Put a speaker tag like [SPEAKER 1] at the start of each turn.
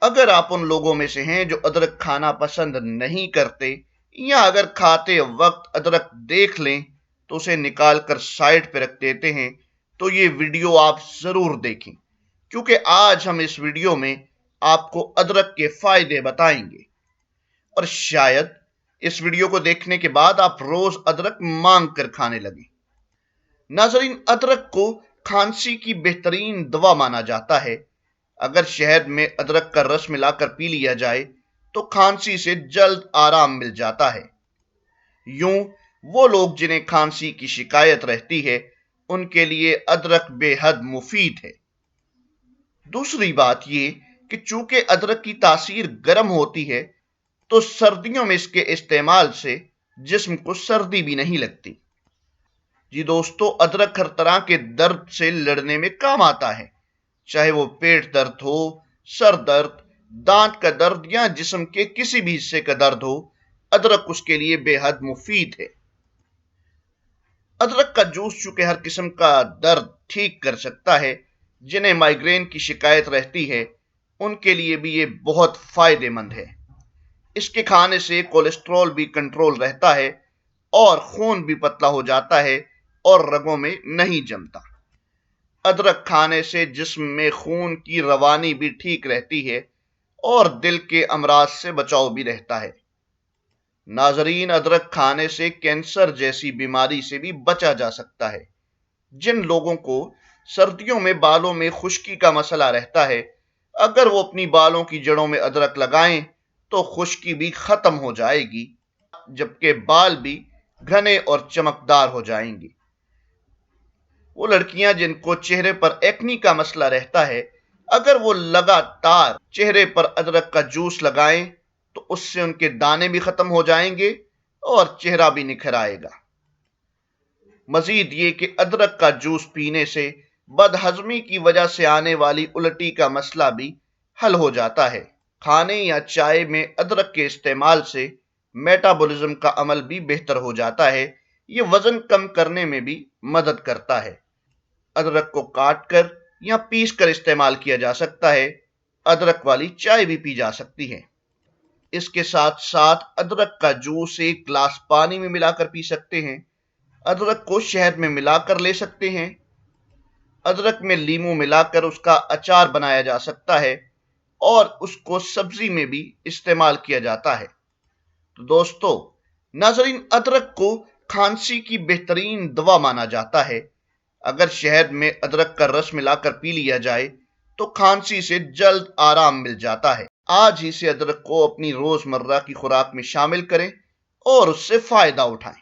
[SPEAKER 1] اگر آپ ان لوگوں میں سے ہیں جو ادرک کھانا پسند نہیں کرتے، یا اگر کھاتے وقت ادرک دیکھ لیں تو اسے نکال کر سائڈ پہ رکھ دیتے ہیں، تو یہ ویڈیو آپ ضرور دیکھیں، کیونکہ آج ہم اس ویڈیو میں آپ کو ادرک کے فائدے بتائیں گے، اور شاید اس ویڈیو کو دیکھنے کے بعد آپ روز ادرک مانگ کر کھانے لگیں۔ ناظرین، ادرک کو کھانسی کی بہترین دوا مانا جاتا ہے۔ اگر شہد میں ادرک کا رس ملا کر پی لیا جائے تو کھانسی سے جلد آرام مل جاتا ہے۔ یوں وہ لوگ جنہیں کھانسی کی شکایت رہتی ہے، ان کے لیے ادرک بے حد مفید ہے۔ دوسری بات یہ کہ چونکہ ادرک کی تاثیر گرم ہوتی ہے، تو سردیوں میں اس کے استعمال سے جسم کو سردی بھی نہیں لگتی۔ جی دوستو، ادرک ہر طرح کے درد سے لڑنے میں کام آتا ہے، چاہے وہ پیٹ درد ہو، سر درد، دانت کا درد یا جسم کے کسی بھی حصے کا درد ہو، ادرک اس کے لیے بے حد مفید ہے۔ ادرک کا جوس چونکہ ہر قسم کا درد ٹھیک کر سکتا ہے، جنہیں مائیگرین کی شکایت رہتی ہے ان کے لیے بھی یہ بہت فائدہ مند ہے۔ اس کے کھانے سے کولیسٹرول بھی کنٹرول رہتا ہے اور خون بھی پتلا ہو جاتا ہے اور رگوں میں نہیں جمتا۔ ادرک کھانے سے جسم میں خون کی روانی بھی ٹھیک رہتی ہے اور دل کے امراض سے بچاؤ بھی رہتا ہے۔ ناظرین، ادرک کھانے سے کینسر جیسی بیماری سے بھی بچا جا سکتا ہے۔ جن لوگوں کو سردیوں میں بالوں میں خشکی کا مسئلہ رہتا ہے، اگر وہ اپنی بالوں کی جڑوں میں ادرک لگائیں تو خشکی بھی ختم ہو جائے گی، جبکہ بال بھی گھنے اور چمکدار ہو جائیں گے۔ وہ لڑکیاں جن کو چہرے پر ایکنی کا مسئلہ رہتا ہے، اگر وہ لگاتار چہرے پر ادرک کا جوس لگائیں تو اس سے ان کے دانے بھی ختم ہو جائیں گے اور چہرہ بھی نکھر آئے گا۔ مزید یہ کہ ادرک کا جوس پینے سے بد ہضمی کی وجہ سے آنے والی الٹی کا مسئلہ بھی حل ہو جاتا ہے۔ کھانے یا چائے میں ادرک کے استعمال سے میٹابولزم کا عمل بھی بہتر ہو جاتا ہے۔ یہ وزن کم کرنے میں بھی مدد کرتا ہے۔ ادرک کو کاٹ کر یا پیس کر استعمال کیا جا سکتا ہے۔ ادرک والی چائے بھی پی جا سکتی ہے۔ اس کے ساتھ ساتھ ادرک کا جوس ایک گلاس پانی میں ملا کر پی سکتے ہیں۔ ادرک کو شہد میں ملا کر لے سکتے ہیں۔ ادرک میں لیموں ملا کر اس کا اچار بنایا جا سکتا ہے اور اس کو سبزی میں بھی استعمال کیا جاتا ہے۔ تو دوستو، ناظرین، ادرک کو کھانسی کی بہترین دوا مانا جاتا ہے۔ اگر شہد میں ادرک کا رس ملا کر پی لیا جائے تو کھانسی سے جلد آرام مل جاتا ہے۔ آج ہی سے ادرک کو اپنی روزمرہ کی خوراک میں شامل کریں اور اس سے فائدہ اٹھائیں۔